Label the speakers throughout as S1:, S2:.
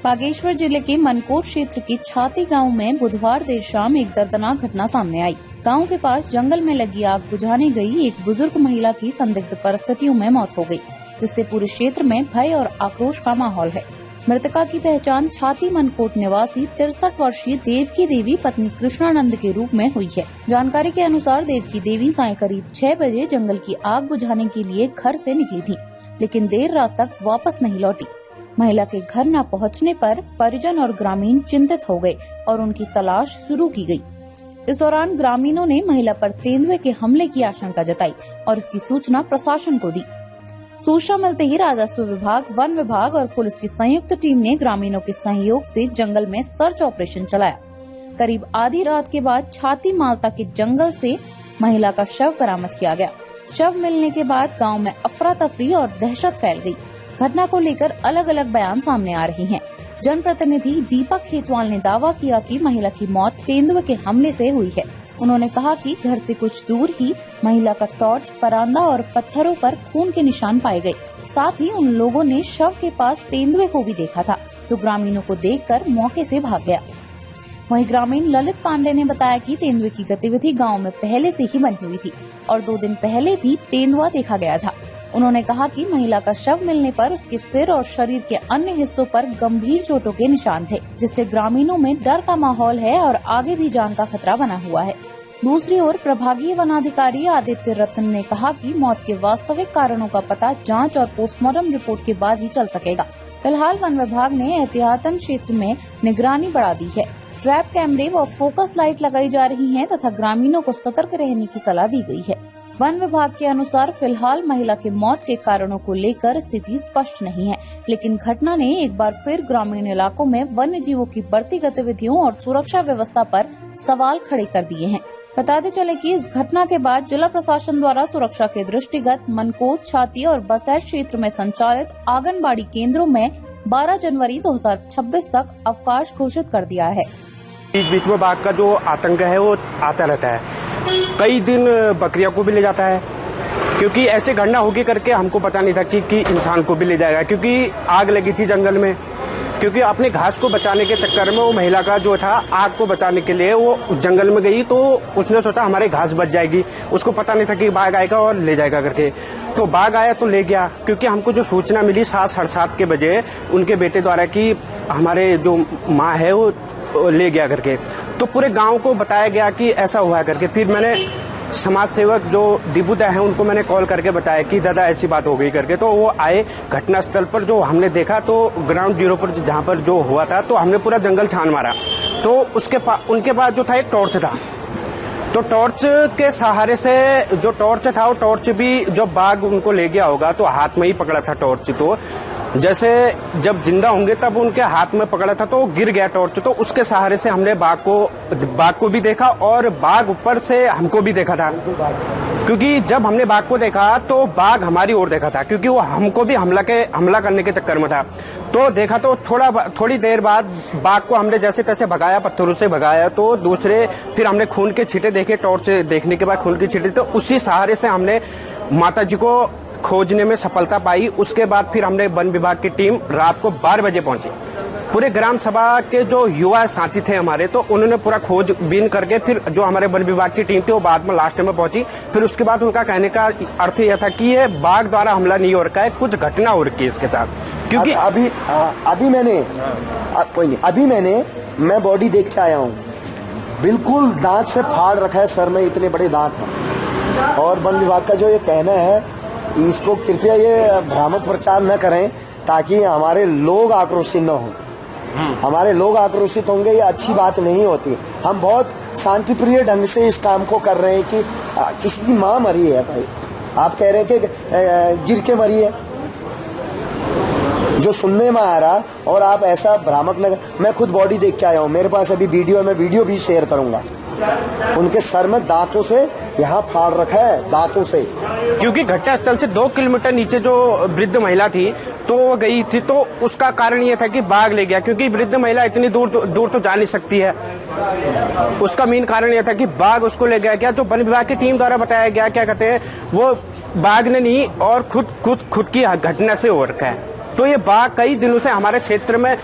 S1: बागेश्वर जिले के मनकोट क्षेत्र के छाती गांव में बुधवार देर शाम एक दर्दनाक घटना सामने आई। गांव के पास जंगल में लगी आग बुझाने गई एक बुजुर्ग महिला की संदिग्ध परिस्थितियों में मौत हो गई, जिससे पूरे क्षेत्र में भय और आक्रोश का माहौल है। मृतका की पहचान छाती मनकोट निवासी 63 वर्षीय देवकी देवी पत्नी कृष्णानंद के रूप में हुई है। जानकारी के अनुसार देवकी देवी सायं करीब 6 बजे जंगल की आग बुझाने के लिए घर से निकली थी, लेकिन देर रात तक वापस नहीं लौटी। महिला के घर न पहुंचने पर परिजन और ग्रामीण चिंतित हो गए और उनकी तलाश शुरू की गई। इस दौरान ग्रामीणों ने महिला पर तेंदुए के हमले की आशंका जताई और इसकी सूचना प्रशासन को दी। सूचना मिलते ही राजस्व विभाग, वन विभाग और पुलिस की संयुक्त टीम ने ग्रामीणों के सहयोग से जंगल में सर्च ऑपरेशन चलाया। करीब आधी रात के बाद छाती मालता के जंगल से महिला का शव बरामद किया गया। शव मिलने के बाद गांव में अफरा तफरी और दहशत फैल गई। घटना को लेकर अलग अलग बयान सामने आ रही हैं। जनप्रतिनिधि दीपक खेतवाल ने दावा किया कि महिला की मौत तेंदुए के हमले से हुई है। उन्होंने कहा कि घर से कुछ दूर ही महिला का टॉर्च, परांदा और पत्थरों पर खून के निशान पाए गए। साथ ही उन लोगों ने शव के पास तेंदुए को भी देखा था, जो ग्रामीणों को देखकर मौके से भाग गया। वहीं ग्रामीण ललित पांडे ने बताया कि तेंदुए की गतिविधि गांव में पहले से ही बनी हुई थी और 2 दिन पहले भी तेंदुआ देखा गया था। उन्होंने कहा कि महिला का शव मिलने पर उसके सिर और शरीर के अन्य हिस्सों पर गंभीर चोटों के निशान थे, जिससे ग्रामीणों में डर का माहौल है और आगे भी जान का खतरा बना हुआ है। दूसरी ओर प्रभागीय वनाधिकारी आदित्य रत्न ने कहा कि मौत के वास्तविक कारणों का पता जांच और पोस्टमार्टम रिपोर्ट के बाद ही चल सकेगा। फिलहाल वन विभाग ने एहतियातन क्षेत्र में निगरानी बढ़ा दी है। ट्रैप कैमरे व फोकस लाइट लगाई जा रही हैं तथा ग्रामीणों को सतर्क रहने की सलाह दी गई है। वन विभाग के अनुसार फिलहाल महिला के मौत के कारणों को लेकर स्थिति स्पष्ट नहीं है, लेकिन घटना ने एक बार फिर ग्रामीण इलाकों में वन्य जीवों की बढ़ती गतिविधियों और सुरक्षा व्यवस्था पर सवाल खड़े कर दिए हैं। बताते चले कि इस घटना के बाद जिला प्रशासन द्वारा सुरक्षा के दृष्टिगत मनकोट, छाती और बसैठ क्षेत्र में संचालित आंगनबाड़ी केंद्रों में 12 जनवरी 2026 तक अवकाश घोषित कर दिया है।
S2: बीच में बाघ का जो आतंक है वो आता रहता है। कई दिन बकरियों को भी ले जाता है, क्योंकि ऐसे घटना होगी करके हमको पता नहीं था कि इंसान को भी ले जाएगा, क्योंकि आग लगी थी जंगल में। क्योंकि अपने घास को बचाने के चक्कर में वो महिला का जो था आग को बचाने के लिए वो जंगल में गई, तो उसने सोचा हमारे घास बच जाएगी। उसको पता नहीं था कि बाघ आएगा और ले जाएगा करके। तो बाघ आया तो ले गया, क्योंकि हमको जो सूचना मिली 7, साढ़े 7 के बजे उनके बेटे द्वारा कि हमारे जो माँ है वो ले गया करके, तो पूरे गांव को बताया गया कि ऐसा हुआ करके। फिर मैंने समाज सेवक जो दीपूदा है उनको मैंने कॉल करके बताया कि दादा ऐसी बात हो गई करके। तो वो आए घटनास्थल पर, जो हमने देखा तो ग्राउंड जीरो पर जहाँ पर जो हुआ था, तो हमने पूरा जंगल छान मारा। तो उनके पास जो था एक टॉर्च था, तो टॉर्च के सहारे से जो टॉर्च था वो टॉर्च भी जब बाघ उनको ले गया होगा तो हाथ में ही पकड़ा था टॉर्च। तो जैसे जब जिंदा होंगे तब उनके हाथ में पकड़ा था तो गिर गया टॉर्च, तो उसके सहारे से हमने बाघ को भी देखा और बाघ ऊपर से हमको भी देखा था। क्योंकि जब हमने बाघ को देखा तो बाघ हमारी ओर देखा था, क्योंकि वो हमको भी हमला करने के चक्कर में था। तो देखा तो थोड़ी देर बाद बाघ को हमने जैसे तैसे भगाया, पत्थरों से भगाया। तो फिर हमने खून के छींटे देखे, टॉर्च देखने के बाद खून के छींटे, तो उसी सहारे से हमने माता जी को खोजने में सफलता पाई। उसके बाद फिर हमने वन विभाग की टीम रात को 12 बजे पहुंची। पूरे ग्राम सभा के जो युवा साथी थे हमारे, तो उन्होंने पूरा खोजबीन करके फिर जो हमारे वन विभाग की टीम थी वो बाद में लास्ट में पहुंची। फिर उसके बाद उनका कहने का अर्थ यह था कि ये बाघ द्वारा हमला नहीं हो रखा है, कुछ घटना हो रखी है इसके साथ। क्योंकि
S3: अभी मैं बॉडी देख के आया हूँ, बिल्कुल दांत से फाड़ रखा है, सर में इतने बड़े दांत हैं। और वन विभाग का जो ये कहना है, इसको कृपया ये भ्रामक प्रचार न करें, ताकि हमारे लोग आक्रोशित न हों। हमारे लोग आक्रोशित होंगे, ये अच्छी बात नहीं होती। हम बहुत शांतिप्रिय ढंग से इस काम को कर रहे हैं कि किसी की माँ मरी है भाई, आप कह रहे हैं कि गिर के मरी है, जो सुनने में आ रहा, और आप ऐसा भ्रामक न। मैं खुद बॉडी देख के आया हूँ, मेरे पास अभी वीडियो भी शेयर करूंगा। उनके सर में दांतों से यहाँ फाड़ रखा है, दांतों से।
S2: क्योंकि घटनास्थल से 2 किलोमीटर नीचे जो वृद्ध महिला थी तो वो गई थी, तो उसका कारण ये था कि बाघ ले गया, क्योंकि वृद्ध महिला इतनी दूर तो जा नहीं सकती है। उसका मेन कारण यह था कि बाघ उसको ले गया। जो वन विभाग की टीम द्वारा बताया गया, क्या कहते हैं, वो बाघ ने नहीं और खुद की घटना से हो रखा है। तो ये बाघ कई दिनों से हमारे क्षेत्र में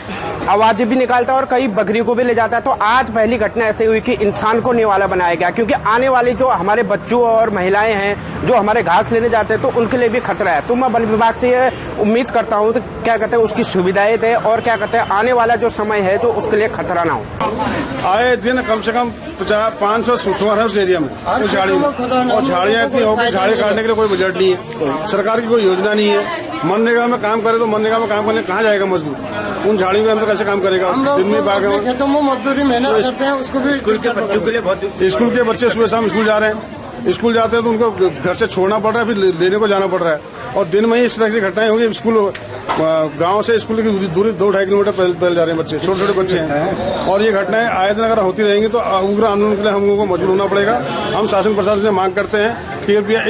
S2: आवाज भी निकालता है और कई बकरियों को भी ले जाता है। तो आज पहली घटना ऐसे हुई कि इंसान को निवाला बनाया गया, क्योंकि आने वाले जो हमारे बच्चों और महिलाएं हैं जो हमारे घास लेने जाते हैं तो उनके लिए भी खतरा है। तो मैं वन विभाग से ये उम्मीद करता हूँ तो क्या कहते हैं उसकी सुविधाएं दें और क्या कहते हैं आने वाला जो समय है जो उसके लिए खतरा ना हो।
S4: आए दिन कम से कम 500 सुअर है उस एरिया में, उस झाड़ी में, और झाड़ियाँ इतनी हो गई, झाड़ी काटने के लिए कोई बजट नहीं है, सरकार की कोई योजना नहीं है। मनरेगा में काम करे तो मनरेगा में काम करने कहाँ जाएगा मजदूर, उन झाड़ियों में अंदर कैसे काम करेगा। दिन में बाग
S5: मजदूरी मेहनत करते हैं, उसको भी
S2: स्कूल के बच्चों के लिए बहुत,
S4: स्कूल के बच्चे सुबह शाम स्कूल जा रहे हैं, स्कूल जाते हैं तो उनको घर से छोड़ना पड़ रहा है, फिर लेने को जाना पड़ रहा है। और दिन में ही इस तरह की घटनाएं होंगी। स्कूल गांव से स्कूल की दूरी 2-2.5 किलोमीटर पैदल जा रहे हैं बच्चे, छोटे छोटे बच्चे हैं। और ये घटनाएं आए दिन अगर होती रहेंगी तो उग्र आंदोलन के लिए हम लोगों को मजबूर होना पड़ेगा। हम शासन प्रशासन से मांग करते हैं कि कृपया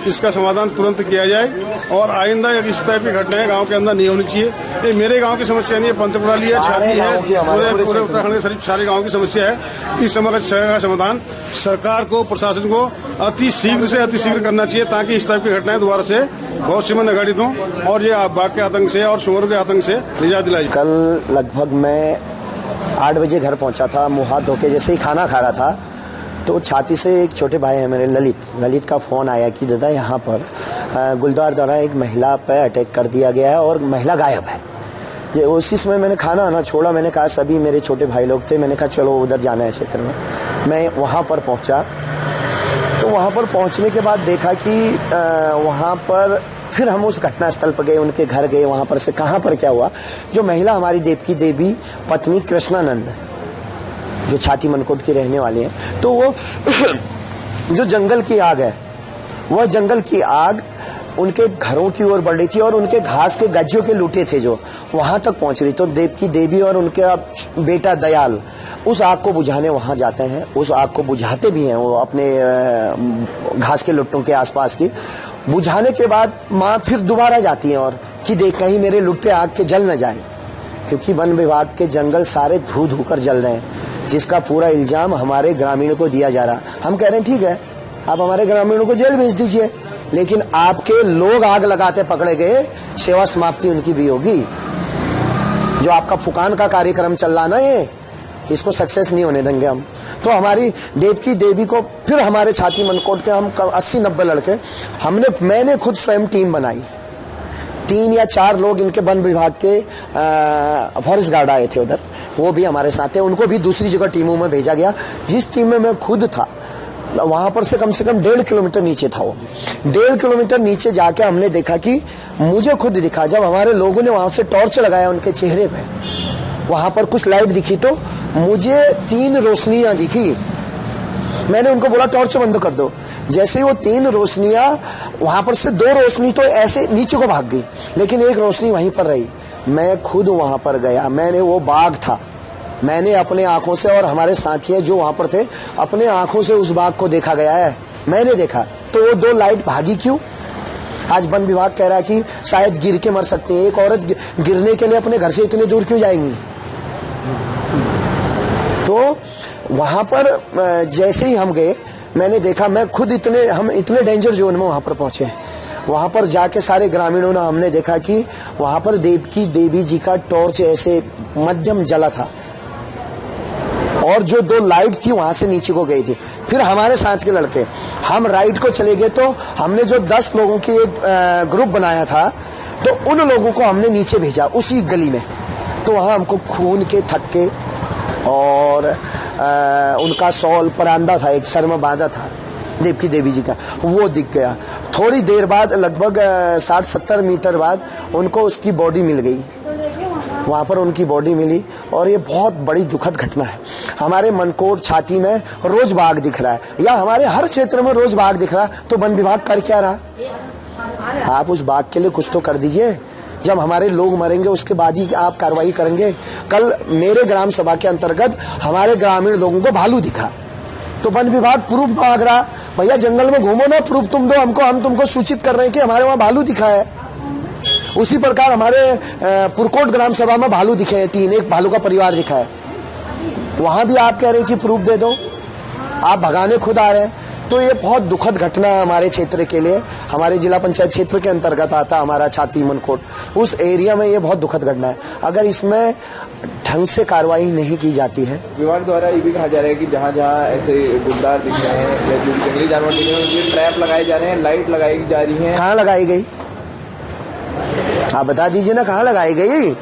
S4: इसका समाधान तुरंत किया जाए और आइंदा इस टाइप की घटनाएं गांव के अंदर नहीं होनी चाहिए। ये मेरे गांव की समस्या नहीं है, पंचकुराली है, छाती है, पूरे उत्तराखंड के सारे गाँव की समस्या है। इस समस्या का समाधान सरकार को, प्रशासन को अति शीघ्र करना चाहिए ताकि इस टाइप की घटनाएं दोबारा से बहुत सीमा नगाड़ित हों और ये बाघ के आतंक से और सुअर के आतंक से निजात दिलाई।
S3: कल लगभग मैं 8 बजे घर पहुंचा था, मुंह हाथ धोके जैसे ही खाना खा रहा था तो छाती से एक छोटे भाई है मेरे ललित का फोन आया कि दादा यहाँ पर गुलदार द्वारा एक महिला पर अटैक कर दिया गया है और महिला गायब है। उसी समय मैंने खाना ना छोड़ा, मैंने कहा सभी मेरे छोटे भाई लोग थे, मैंने कहा चलो उधर जाना है क्षेत्र में। मैं वहाँ पर पहुँचा तो वहाँ पर पहुँचने के बाद देखा कि वहाँ पर फिर हम उस घटनास्थल पर गए, उनके घर गए, वहाँ पर से कहाँ पर क्या हुआ। जो महिला हमारी देवकी देवी पत्नी कृष्णानंद जो छाती मनकोट के रहने वाले हैं, तो वो जो जंगल की आग है, वह जंगल की आग उनके घरों की ओर बढ़ रही थी और उनके घास के गज्जों के लूटे थे जो वहां तक पहुंच रही। तो देवकी देवी और उनका बेटा दयाल उस आग को बुझाने वहां जाते हैं, उस आग को बुझाते भी हैं वो अपने घास के लुट्टों के आसपास की। बुझाने के बाद माँ फिर दोबारा जाती है और कि देख कहीं मेरे लुट्टे आग के जल न जाए, क्योंकि वन विभाग के जंगल सारे धू धू कर जल रहे हैं, जिसका पूरा इल्जाम हमारे ग्रामीणों को दिया जा रहा। हम कह रहे हैं ठीक है आप हमारे ग्रामीणों को जेल भेज दीजिए, लेकिन आपके लोग आग लगाते पकड़े गए, सेवा समाप्ति उनकी भी होगी। जो आपका फुकान का कार्यक्रम चल रहा ना, ये इसको सक्सेस नहीं होने देंगे हम। तो हमारी देवकी देवी को फिर हमारे छाती मनकोट के हम 80-90 लड़के मैंने खुद स्वयं टीम बनाई। 3 या 4 लोग इनके वन विभाग के फॉरेस्ट गार्ड आए थे उधर, वो भी हमारे साथ थे, उनको भी दूसरी जगह टीमों में भेजा गया। जिस टीम में मैं खुद था वहां पर से कम 1.5 किलोमीटर नीचे था वो। 1.5 किलोमीटर नीचे जाके हमने देखा कि मुझे खुद दिखा, जब हमारे लोगों ने वहां से टॉर्च लगाया उनके चेहरे पे, वहां पर कुछ लाइट दिखी तो मुझे 3 रोशनियां दिखी। मैंने उनको बोला टॉर्च बंद कर दो। जैसे ही वो 3 रोशनियां, वहां पर से 2 रोशनी तो ऐसे नीचे को भाग गई, लेकिन 1 रोशनी वहीं पर रही। मैं खुद वहां पर गया, मैंने वो बाघ था, मैंने अपने आंखों से और हमारे साथी जो वहां पर थे अपने आंखों से उस बाघ को देखा गया है, मैंने देखा। तो वो 2 लाइट भागी क्यों? आज वन विभाग कह रहा है कि शायद गिर के मर सकती है। एक औरत गिरने के लिए अपने घर से इतने दूर क्यों जाएंगी? तो वहां पर जैसे ही हम गए, मैंने देखा, मैं खुद हम इतने डेंजर जोन में वहां पर पहुंचे। वहां पर जाके सारे ग्रामीणों ने हमने देखा कि वहां पर देवकी देवी जी का टॉर्च ऐसे मध्यम जला था और जो 2 लाइट थी वहां से नीचे को गई थी। फिर हमारे साथ के लड़के, हम राइट को चले गए तो हमने जो 10 लोगों की एक ग्रुप बनाया था, तो उन लोगों को हमने नीचे भेजा उसी गली में। तो वहां हमको खून के थक्के और उनका शॉल परांदा था, एक सर में बांधा था देवकी देवी जी का, वो दिख गया। थोड़ी देर बाद, लगभग 60-70 मीटर बाद उनको उसकी बॉडी मिल गई। वहां पर उनकी बॉडी मिली और ये बहुत बड़ी दुखद घटना है। हमारे मनकोट छाती में रोज बाघ दिख रहा है, या हमारे हर क्षेत्र में रोज बाघ दिख रहा है, तो वन विभाग कर क्या रहा? आप उस बाघ के लिए कुछ तो कर दीजिए। जब हमारे लोग मरेंगे उसके बाद ही आप कार्रवाई करेंगे। कल मेरे ग्राम सभा के अंतर्गत हमारे ग्रामीण लोगों को भालू दिखा, तो वन विभाग प्रूफ मांग रहा, भैया जंगल में घूमो ना, प्रूफ तुम दो हमको, हम तुमको सूचित कर रहे हैं कि हमारे वहां भालू दिखा है। उसी प्रकार हमारे पुरकोट ग्राम सभा में भालू दिखे हैं 3, एक भालू का परिवार दिखा है, वहां भी आप कह रहे हैं कि प्रूफ दे दो। आप भगाने खुद आ रहे हैं। तो ये बहुत दुखद घटना है हमारे क्षेत्र के लिए। हमारे जिला पंचायत क्षेत्र के अंतर्गत आता हमारा छाती मनकोट, उस एरिया में ये बहुत दुखद घटना है। अगर इसमें ढंग से कार्रवाई नहीं की जाती है,
S6: विभाग द्वारा ये भी कहा जा रहा है कि जहाँ जहाँ ऐसे गुंडार दिख रहे हैं या जो जंगली जानवर दिख रहे हैं उनके ट्रैप लगाए जा रहे हैं, लाइट लगाई जा रही है।
S3: कहाँ लगाई गई, आप बता दीजिए ना, कहाँ लगाई गई?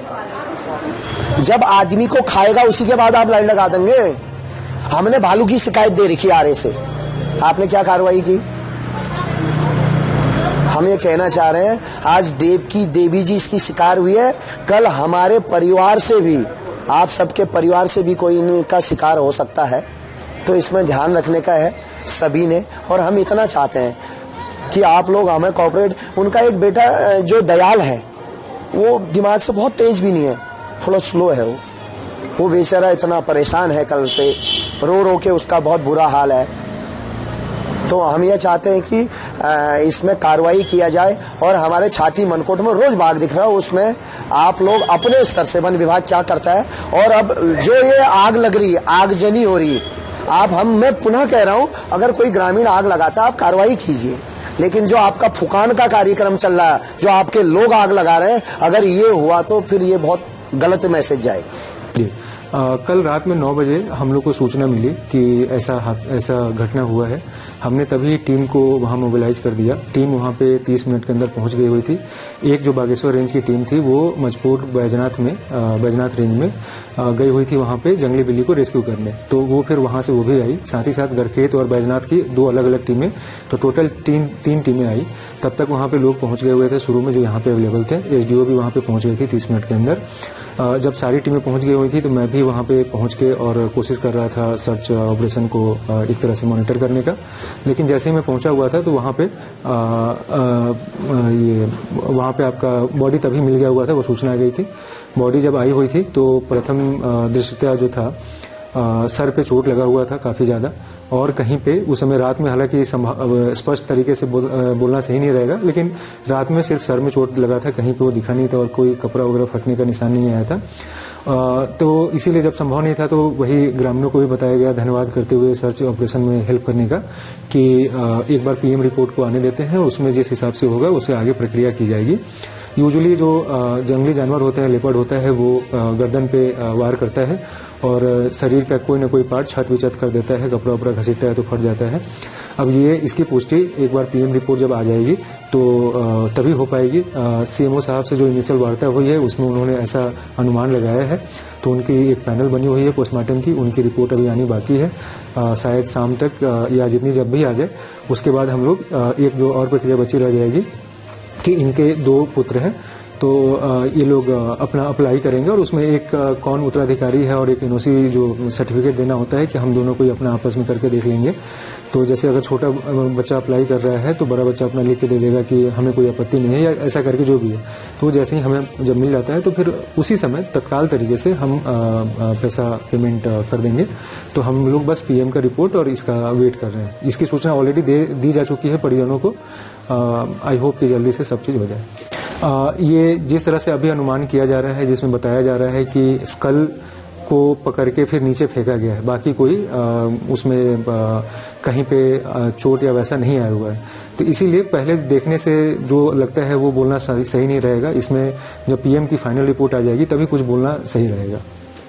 S3: जब आदमी को खाएगा उसी के बाद आप लाइट लगा देंगे। हमने भालू की शिकायत दे रखी आरए से, आपने क्या कार्रवाई की? हम ये कहना चाह रहे हैं, आज देवी जी इसकी शिकार हुई है, कल हमारे परिवार से भी, आप सबके परिवार से भी कोई इनका शिकार हो सकता है। तो इसमें ध्यान रखने का है सभी ने। और हम इतना चाहते हैं कि आप लोग हमें कॉपरेट। उनका एक बेटा जो दयाल है, वो दिमाग से बहुत तेज भी नहीं है, थोड़ा स्लो है। वो बेचारा इतना परेशान है, कल से रो रो के उसका बहुत बुरा हाल है। तो हम ये चाहते हैं कि इसमें कार्रवाई किया जाए। और हमारे छाती मनकोट में रोज बाघ दिख रहा है, उसमें आप लोग अपने स्तर से, वन विभाग क्या करता है। और अब जो ये आग लग रही है, आगजनी हो रही है, मैं पुनः कह रहा हूं, अगर कोई ग्रामीण आग लगाता है आप कार्रवाई कीजिए, लेकिन जो आपका फुकान का कार्यक्रम चल रहा है, जो आपके लोग आग लगा रहे हैं, अगर ये हुआ तो फिर ये बहुत गलत मैसेज जाएगा।
S7: कल रात में 9 बजे हम लोग को सूचना मिली कि ऐसा घटना हुआ है। हमने तभी टीम को वहां मोबिलाइज कर दिया। टीम वहां पे 30 मिनट के अंदर पहुंच गई हुई थी। एक जो बागेश्वर रेंज की टीम थी वो मजपूर बैजनाथ रेंज में गई हुई थी वहां पे जंगली बिल्ली को रेस्क्यू करने। तो वो फिर वहां से वो भी आई, साथ ही साथ गरखेत और बैजनाथ की 2 अलग अलग टीमें, तो टोटल 3 टीमें आई। तब तक वहां पे लोग पहुंच गए हुए थे शुरू में, जो यहाँ पे अवेलेबल थे। एसडीओ भी वहां पे पहुंच गई थी 30 मिनट के अंदर। जब सारी टीमें पहुंच गई हुई थी तो मैं भी वहां पे पहुंच के और कोशिश कर रहा था सर्च ऑपरेशन को एक तरह से मॉनिटर करने का। लेकिन जैसे ही मैं पहुंचा हुआ था तो वहां पे आपका बॉडी तभी मिल गया हुआ था, वो सूचना आ गई थी। बॉडी जब आई हुई थी तो प्रथम दृष्टया जो था सर पे चोट लगा हुआ था काफी ज्यादा, और कहीं पे उस समय रात में, हालांकि स्पष्ट तरीके से बोलना सही नहीं रहेगा, लेकिन रात में सिर्फ सर में चोट लगा था, कहीं पे वो दिखा नहीं था और कोई कपड़ा वगैरह फटने का निशान नहीं आया था। तो इसीलिए जब संभव नहीं था तो वही ग्रामीणों को भी बताया गया, धन्यवाद करते हुए सर्च ऑपरेशन में हेल्प करने का, कि एक बार पीएम रिपोर्ट को आने देते हैं, उसमें जिस हिसाब से होगा उससे आगे प्रक्रिया की जाएगी। यूजुअली जो जंगली जानवर होता है, लेपर्ड होता है, वो गर्दन पे वार करता है और शरीर का कोई न कोई पार्ट छत विचत कर देता है, कपड़ा उपड़ा घसीटता है तो फट जाता है। अब ये इसकी पुष्टि एक बार पीएम रिपोर्ट जब आ जाएगी तो तभी हो पाएगी। सीएमओ साहब से जो इनिशियल वार्ता हुई है उसमें उन्होंने ऐसा अनुमान लगाया है, तो उनकी एक पैनल बनी हुई है पोस्टमार्टम की, उनकी रिपोर्ट अभी आनी बाकी है। शायद शाम तक या जितनी जब भी आ जाए, उसके बाद हम लोग एक जो और प्रक्रिया बची रह जाएगी कि इनके 2 पुत्र हैं, तो ये लोग अपना अप्लाई करेंगे और उसमें एक कौन उत्तराधिकारी है और एक एनओसी जो सर्टिफिकेट देना होता है कि हम दोनों को अपना आपस में करके देख लेंगे। तो जैसे अगर छोटा बच्चा अप्लाई कर रहा है तो बड़ा बच्चा अपना लिख के दे देगा कि हमें कोई आपत्ति नहीं है, या ऐसा करके जो भी है। तो जैसे ही हमें जब मिल जाता है तो फिर उसी समय तत्काल तरीके से हम पैसा पेमेंट कर देंगे। तो हम लोग बस पीएम का रिपोर्ट और इसका वेट कर रहे हैं। इसकी सूचना ऑलरेडी दी जा चुकी है परिजनों को। आई होप कि जल्दी से सब चीज हो जाए। ये जिस तरह से अभी अनुमान किया जा रहा है, जिसमें बताया जा रहा है कि स्कल को पकड़ के फिर नीचे फेंका गया है, बाकी कोई उसमें कहीं पे चोट या वैसा नहीं आया हुआ है। तो इसीलिए पहले देखने से जो लगता है वो बोलना सही नहीं रहेगा। इसमें जब पीएम की फाइनल रिपोर्ट आ जाएगी तभी कुछ बोलना सही रहेगा।